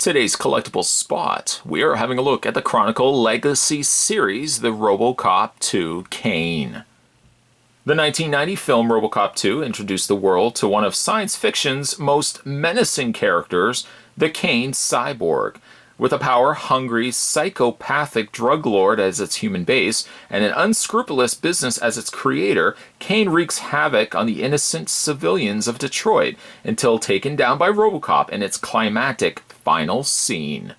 Today's collectible spot, we are having a look at the Chronicle Legacy series, the Robocop 2 Cain. The 1990 film Robocop 2 introduced the world to one of science fiction's most menacing characters, the Cain cyborg. With a power-hungry, psychopathic drug lord as its human base, and an unscrupulous business as its creator, Cain wreaks havoc on the innocent civilians of Detroit until taken down by Robocop in its climatic final scene.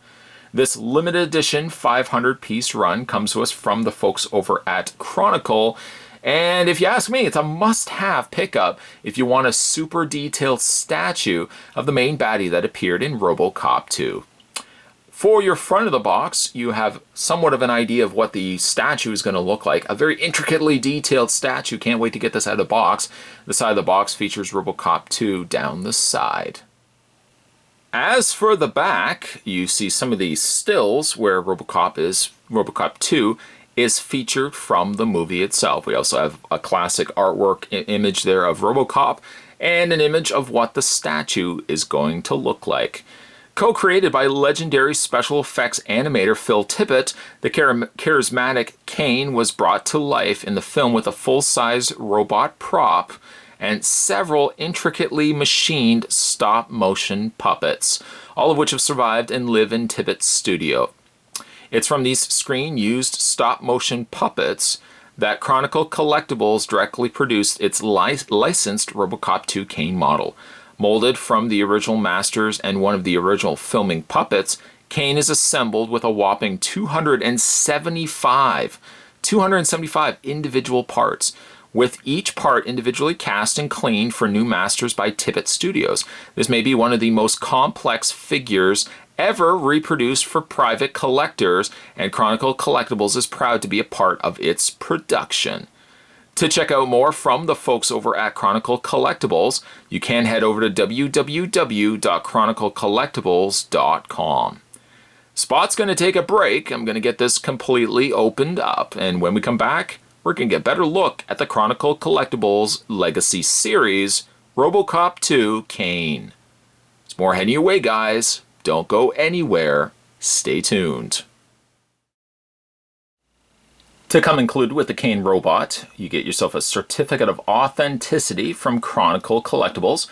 This limited edition 500-piece run comes to us from the folks over at Chronicle, and if you ask me, it's a must-have pickup if you want a super detailed statue of the main baddie that appeared in Robocop 2. For your front of the box, you have somewhat of an idea of what the statue is going to look like. A very intricately detailed statue. Can't wait to get this out of the box. The side of the box features Robocop 2 down the side. As for the back, you see some of these stills where Robocop 2 is featured from the movie itself. We also have a classic artwork image there of Robocop and an image of what the statue is going to look like. Co-created by legendary special effects animator Phil Tippett, the charismatic Cain was brought to life in the film with a full-size robot prop and several intricately machined stop-motion puppets, all of which have survived and live in Tippett Studio. It's from these screen-used stop-motion puppets that Chronicle Collectibles directly produced its licensed Robocop 2 Cain model. Molded from the original masters and one of the original filming puppets, Cain is assembled with a whopping 275 individual parts, with each part individually cast and cleaned for new masters by Tippett Studios. This may be one of the most complex figures ever reproduced for private collectors, and Chronicle Collectibles is proud to be a part of its production. To check out more from the folks over at Chronicle Collectibles, you can head over to www.chroniclecollectibles.com. Spot's going to take a break. I'm going to get this completely opened up, and when we come back, we're going to get a better look at the Chronicle Collectibles Legacy series, Robocop 2 Cain. It's more heading your way, guys. Don't go anywhere. Stay tuned. To come included with the Cain robot, you get yourself a certificate of authenticity from Chronicle Collectibles.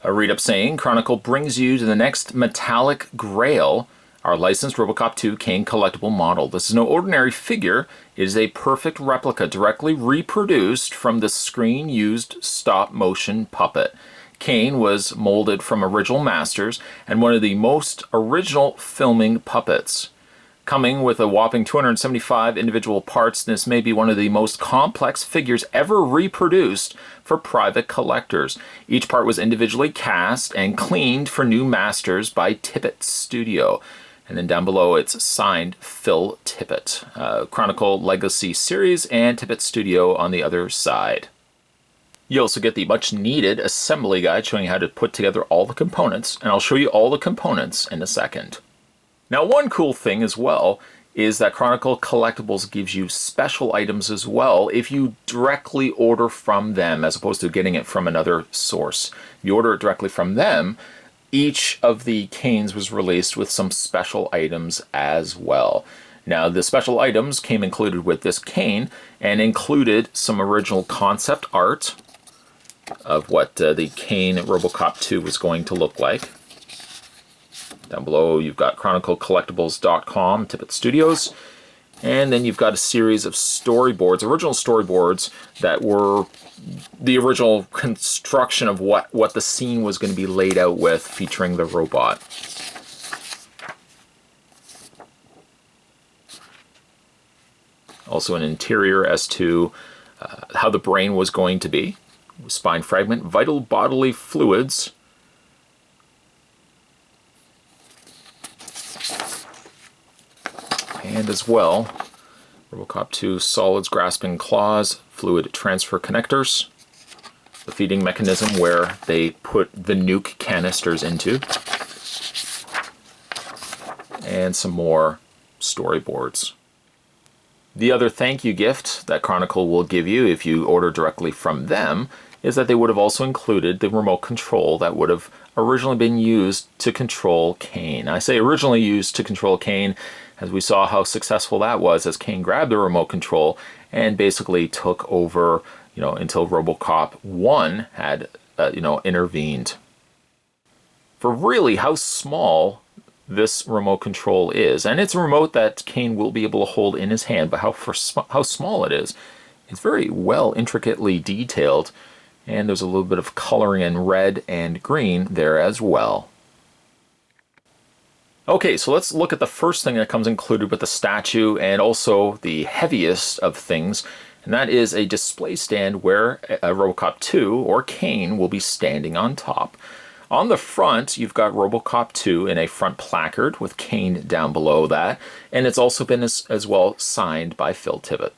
A read-up saying, Chronicle brings you to the next metallic grail, our licensed Robocop 2 Cain collectible model. This is no ordinary figure. It is a perfect replica directly reproduced from the screen-used stop-motion puppet. Cain was molded from original masters and one of the most original filming puppets. Coming with a whopping 275 individual parts, this may be one of the most complex figures ever reproduced for private collectors. Each part was individually cast and cleaned for new masters by Tippett Studio. And then down below it's signed Phil Tippett. Chronicle Legacy Series and Tippett Studio on the other side. You also get the much needed assembly guide showing you how to put together all the components, and I'll show you all the components in a second. Now, one cool thing as well is that Chronicle Collectibles gives you special items as well if you directly order from them as opposed to getting it from another source. If you order it directly from them, each of the Cains was released with some special items as well. Now, the special items came included with this Cain and included some original concept art of what the Cain Robocop 2 was going to look like. Down below, you've got chroniclecollectibles.com, Tippett Studios, and then you've got a series of storyboards, original storyboards that were the original construction of what the scene was going to be laid out with, featuring the robot. Also an interior as to how the brain was going to be. Spine fragment, vital bodily fluids, and as well, Robocop 2 solids grasping claws, fluid transfer connectors, the feeding mechanism where they put the nuke canisters into, and some more storyboards. The other thank you gift that Chronicle will give you if you order directly from them is that they would have also included the remote control that would have originally been used to control Cain. I say originally used to control Cain, as we saw how successful that was as Cain grabbed the remote control and basically took over, until Robocop 1 had, intervened. For really how small this remote control is, and it's a remote that Cain will be able to hold in his hand, but how small it is, it's very well intricately detailed, and there's a little bit of coloring in red and green there as well. Okay, so let's look at the first thing that comes included with the statue, and also the heaviest of things, and that is a display stand where Robocop 2, or Cain, will be standing on top. On the front, you've got Robocop 2 in a front placard with Cain down below that, and it's also been as well signed by Phil Tippett.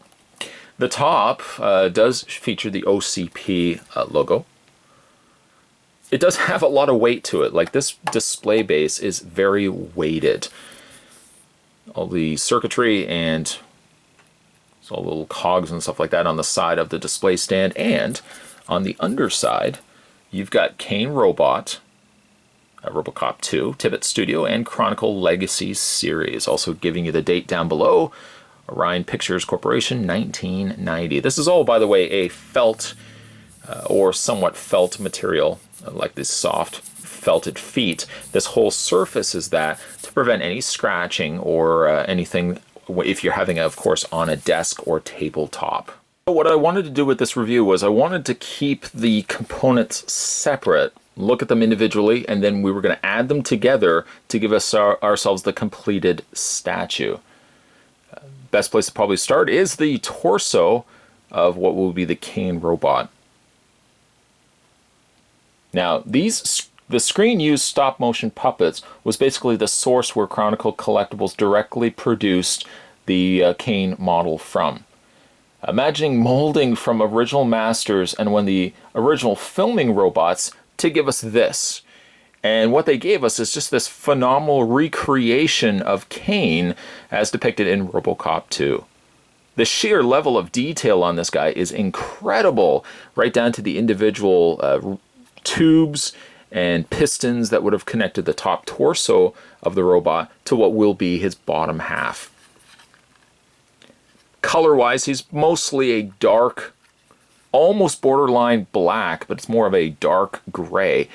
The top does feature the OCP logo. It does have a lot of weight to it. Like, this display base is very weighted. All the circuitry and all the little cogs and stuff like that on the side of the display stand, and on the underside, you've got Cain Robot, Robocop 2, Tippett Studio, and Chronicle Legacy series. Also giving you the date down below, Orion Pictures Corporation, 1990. This is all, by the way, a felt or somewhat felt material, like this soft felted feet. This whole surface is that to prevent any scratching or anything if you're having it, of course, on a desk or tabletop. What I wanted to do with this review was I wanted to keep the components separate, look at them individually, and then we were going to add them together to give us ourselves the completed statue. Best place to probably start is the torso of what will be the Cain robot. Now, the screen used stop motion puppets was basically the source where Chronicle Collectibles directly produced the Cain model from. Imagining molding from original masters and when the original filming robots to give us this. And what they gave us is just this phenomenal recreation of Cain as depicted in Robocop 2. The sheer level of detail on this guy is incredible, right down to the individual tubes and pistons that would have connected the top torso of the robot to what will be his bottom half. Color-wise, he's mostly a dark, almost borderline black, but it's more of a dark gray.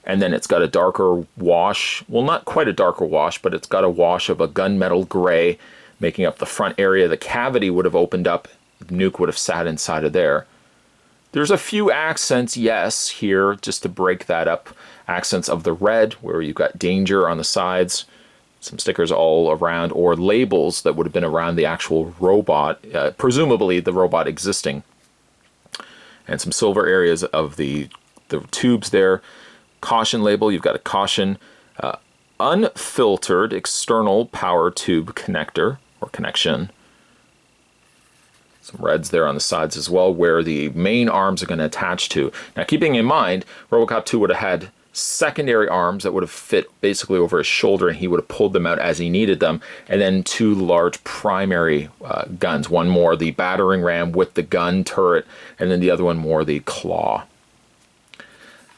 And then it's got a darker wash, well, not quite a darker wash, but it's got a wash of a gunmetal gray making up the front area. The cavity would have opened up, Nuke would have sat inside of there. There's a few accents, yes, here, just to break that up. Accents of the red, where you've got danger on the sides, some stickers all around, or labels that would have been around the actual robot, presumably the robot existing. And some silver areas of the tubes there. Caution label, you've got a caution, unfiltered external power tube connector, or connection. Some reds there on the sides as well, where the main arms are going to attach to. Now, keeping in mind, Robocop 2 would have had secondary arms that would have fit basically over his shoulder, and he would have pulled them out as he needed them, and then two large primary guns. One more the battering ram with the gun turret, and then the other one more the claw.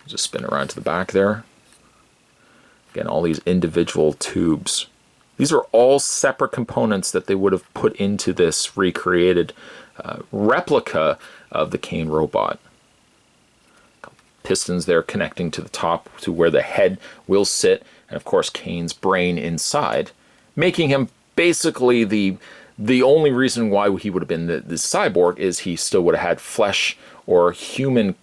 Just spin around to the back there. Again, all these individual tubes. These are all separate components that they would have put into this recreated replica of the Cain robot. Pistons there connecting to the top to where the head will sit, and of course Cain's brain inside, making him basically the only reason why he would have been the cyborg is he still would have had flesh or human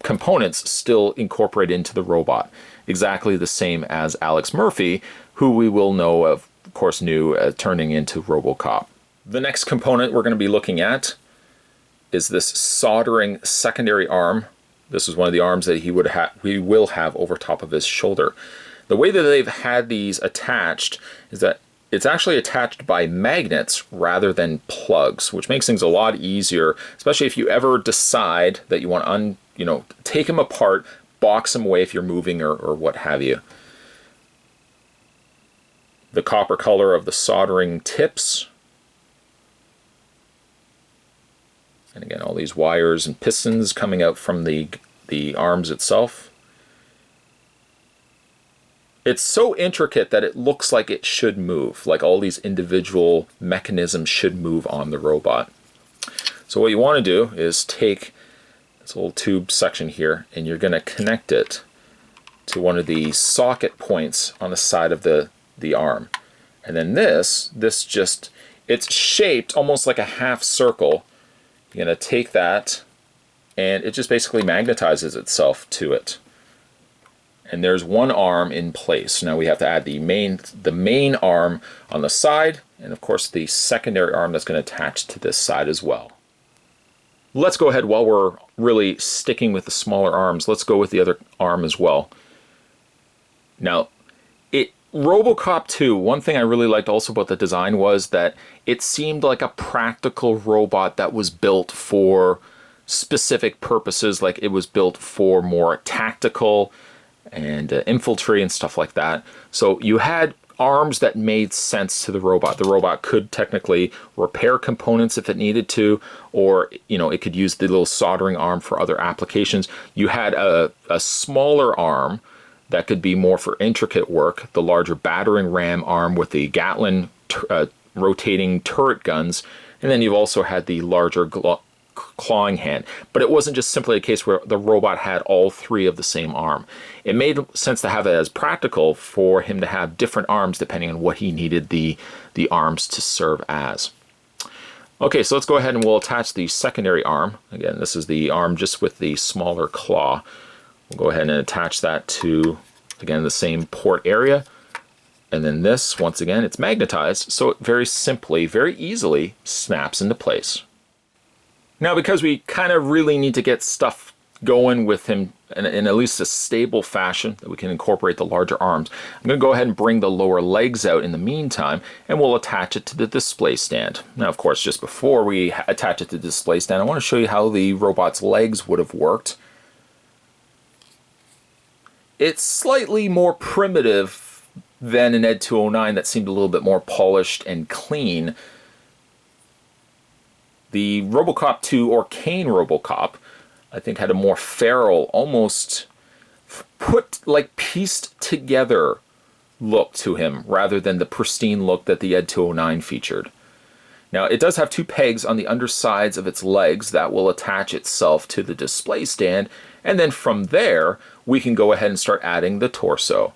components still incorporated into the robot. Exactly the same as Alex Murphy, who we will know of course knew turning into Robocop. The next component we're going to be looking at is this soldering secondary arm. This is one of the arms that he will have over top of his shoulder. The way that they've had these attached is that it's actually attached by magnets rather than plugs, which makes things a lot easier, especially if you ever decide that you want to take them apart, box them away if you're moving or what have you. The copper color of the soldering tips. And again, all these wires and pistons coming out from the the arms itself. It's so intricate that it looks like it should move, like all these individual mechanisms should move on the robot. So what you want to do is take this little tube section here, and you're going to connect it to one of the socket points on the side of the arm. And then it's shaped almost like a half circle. You're going to take that, and it just basically magnetizes itself to it. And there's one arm in place. Now we have to add the main arm on the side, and of course the secondary arm that's going to attach to this side as well. Let's go ahead, while we're really sticking with the smaller arms, let's go with the other arm as well. Now, Robocop 2, one thing I really liked also about the design was that it seemed like a practical robot that was built for specific purposes, like it was built for more tactical and infantry and stuff like that. So you had arms that made sense to the robot. The robot could technically repair components if it needed to, or it could use the little soldering arm for other applications. You had a smaller arm that could be more for intricate work, the larger battering ram arm with the Gatling rotating turret guns, and then you've also had the larger clawing hand. But it wasn't just simply a case where the robot had all three of the same arm. It made sense to have it as practical for him to have different arms depending on what he needed the arms to serve as. Okay, so let's go ahead and we'll attach the secondary arm. Again, this is the arm just with the smaller claw. We'll go ahead and attach that to, again, the same port area. And then this, once again, it's magnetized, so it very simply, very easily snaps into place. Now, because we kind of really need to get stuff going with him in at least a stable fashion that we can incorporate the larger arms, I'm going to go ahead and bring the lower legs out in the meantime, and we'll attach it to the display stand. Now, of course, just before we attach it to the display stand, I want to show you how the robot's legs would have worked. It's slightly more primitive than an Ed 209 that seemed a little bit more polished and clean. The Robocop 2, or Cain Robocop, I think had a more feral, almost pieced together look to him rather than the pristine look that the Ed 209 featured. Now, it does have two pegs on the undersides of its legs that will attach itself to the display stand, and then from there, we can go ahead and start adding the torso.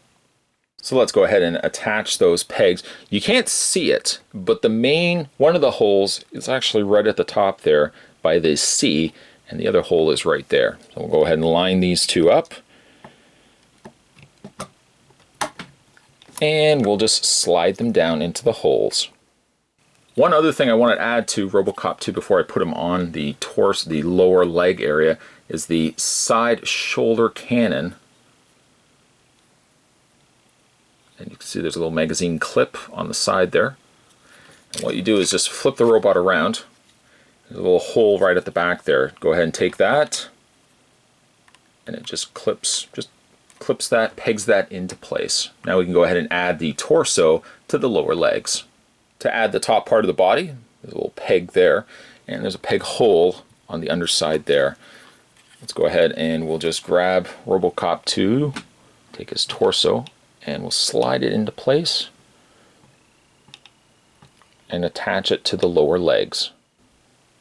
So let's go ahead and attach those pegs. You can't see it, but one of the holes is actually right at the top there by the C, and the other hole is right there. So we'll go ahead and line these two up. And we'll just slide them down into the holes. One other thing I want to add to Robocop 2 before I put him on the torso, the lower leg area, is the side shoulder cannon. And you can see there's a little magazine clip on the side there. And what you do is just flip the robot around. There's a little hole right at the back there. Go ahead and take that, and it just clips that, pegs that into place. Now we can go ahead and add the torso to the lower legs. To add the top part of the body, there's a little peg there, and there's a peg hole on the underside there. Let's go ahead and we'll just grab Robocop 2, take his torso, and we'll slide it into place and attach it to the lower legs.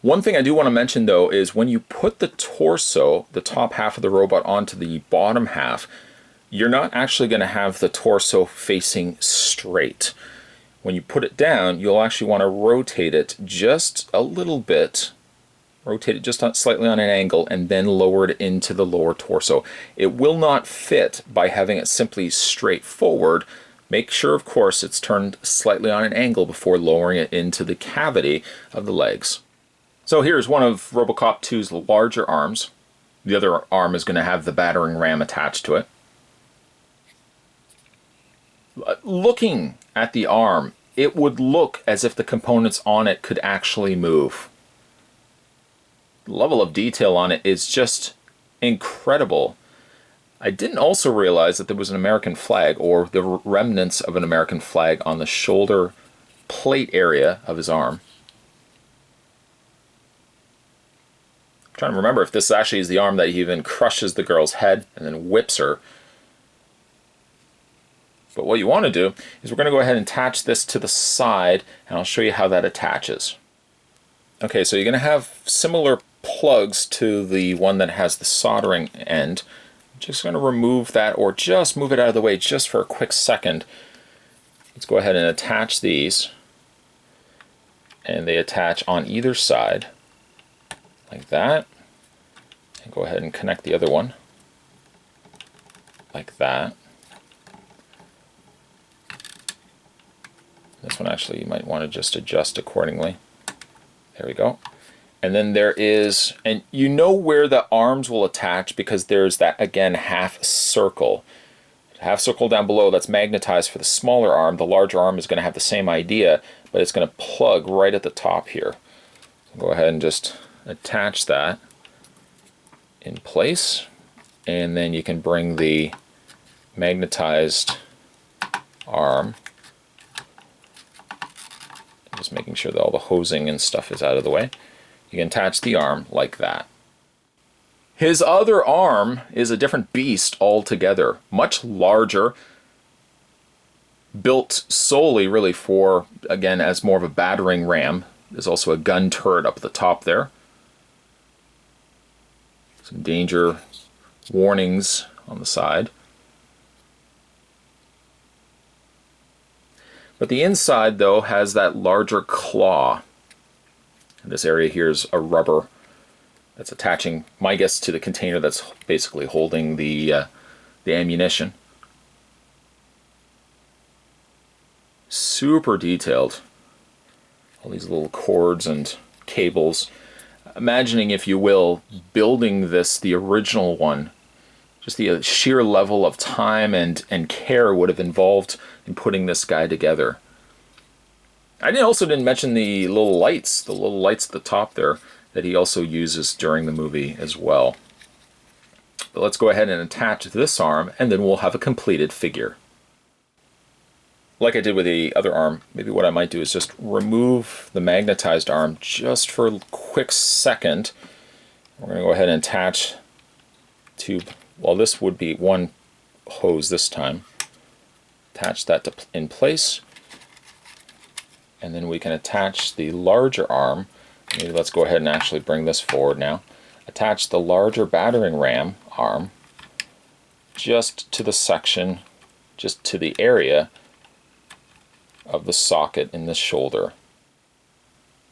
One thing I do want to mention though is when you put the torso, the top half of the robot, onto the bottom half, you're not actually going to have the torso facing straight. When you put it down, you'll actually want to rotate it just a little bit, rotate it just slightly on an angle, and then lower it into the lower torso. It will not fit by having it simply straight forward. Make sure, of course, it's turned slightly on an angle before lowering it into the cavity of the legs. So here's one of Robocop 2's larger arms. The other arm is going to have the battering ram attached to it. Looking at the arm, it would look as if the components on it could actually move. The level of detail on it is just incredible. I didn't also realize that there was an American flag, or the remnants of an American flag, on the shoulder plate area of his arm. trying to remember if this actually is the arm that he even crushes the girl's head and then whips her. But what you want to do is we're going to go ahead and attach this to the side, and I'll show you how that attaches. Okay, so you're going to have similar plugs to the one that has the soldering end. I'm just going to remove that, or just move it out of the way just for a quick second. Let's go ahead and attach these, and they attach on either side like that, and go ahead and connect the other one like that. This one actually you might want to just adjust accordingly. There we go. And then there is, and you know where the arms will attach because there's that, again, half circle. Half circle down below that's magnetized for the smaller arm. The larger arm is going to have the same idea, but it's going to plug right at the top here. So go ahead and just attach that in place, and then you can bring the magnetized arm, just making sure that all the hosing and stuff is out of the way. You can attach the arm like that. His other arm is a different beast altogether, much larger, built solely really for, again, as more of a battering ram. There's also a gun turret up at the top there. Some danger warnings on the side. But the inside, though, has that larger claw. And this area here is a rubber that's attaching, my guess, to the container that's basically holding the ammunition. Super detailed. All these little cords and cables. Imagining, if you will, building this, the original one, just the sheer level of time and care would have involved in putting this guy together. I also didn't mention the little lights at the top there that he also uses during the movie as well. But let's go ahead and attach this arm, and then we'll have a completed figure. Like I did with the other arm, maybe what I might do is just remove the magnetized arm just for a quick second. We're going to go ahead and attach to, well, this would be one hose this time. Attach that in place. And then we can attach the larger arm. Maybe let's go ahead and actually bring this forward now. Attach the larger battering ram arm just to the section, just to the area of the socket in the shoulder.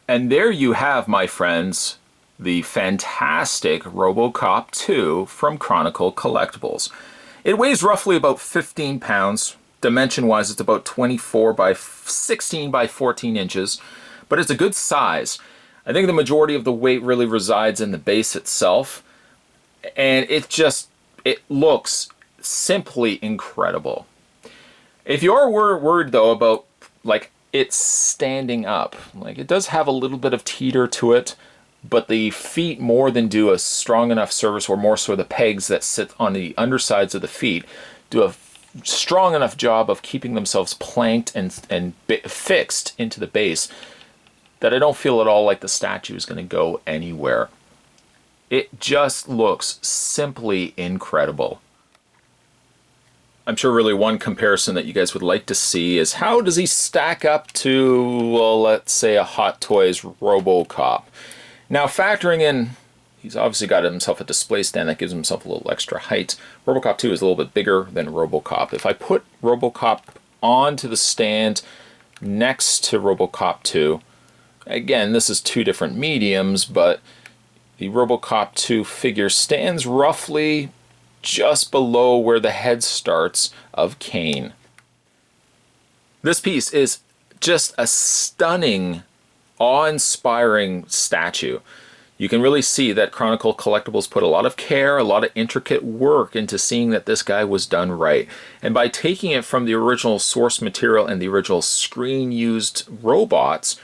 And there you have, my friends, the fantastic Robocop 2 from Chronicle Collectibles. It weighs roughly about 15 pounds. Dimension-wise, it's about 24 by 16 by 14 inches, but it's a good size. I think the majority of the weight really resides in the base itself, and it looks simply incredible. If you are worried, though, about like it's standing up, like it does have a little bit of teeter to it, but the feet more than do a strong enough service, or more so the pegs that sit on the undersides of the feet do a strong enough job of keeping themselves planked and fixed into the base that I don't feel at all like the statue is going to go anywhere. It just looks simply incredible. I'm sure really one comparison that you guys would like to see is how does he stack up to, well, let's say a Hot Toys Robocop. Now factoring in, he's obviously got himself a display stand that gives himself a little extra height. Robocop 2 is a little bit bigger than Robocop. If I put Robocop onto the stand next to Robocop 2, again, this is two different mediums, but the Robocop 2 figure stands roughly just below where the head starts of Cain. This piece is just a stunning, awe-inspiring statue. You can really see that Chronicle Collectibles put a lot of care, a lot of intricate work into seeing that this guy was done right. And by taking it from the original source material and the original screen-used robots,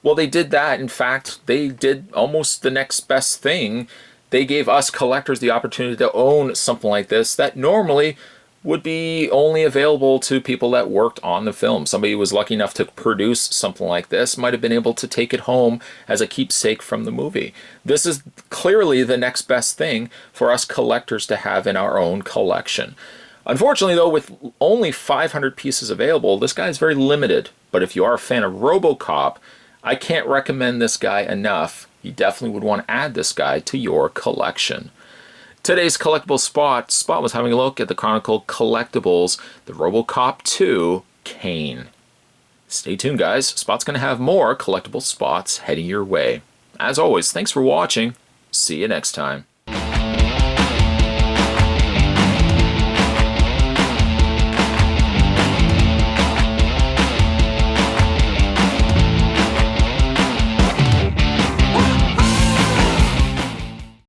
well, they did that. In fact, they did almost the next best thing. They gave us collectors the opportunity to own something like this that normally would be only available to people that worked on the film. Somebody who was lucky enough to produce something like this might have been able to take it home as a keepsake from the movie. This is clearly the next best thing for us collectors to have in our own collection. Unfortunately, though, with only 500 pieces available, this guy is very limited. But if you are a fan of Robocop, I can't recommend this guy enough. You definitely would want to add this guy to your collection. Today's collectible Spot was having a look at the Chronicle Collectibles, the Robocop 2 Cain. Stay tuned, guys. Spot's going to have more collectible spots heading your way. As always, thanks for watching. See you next time.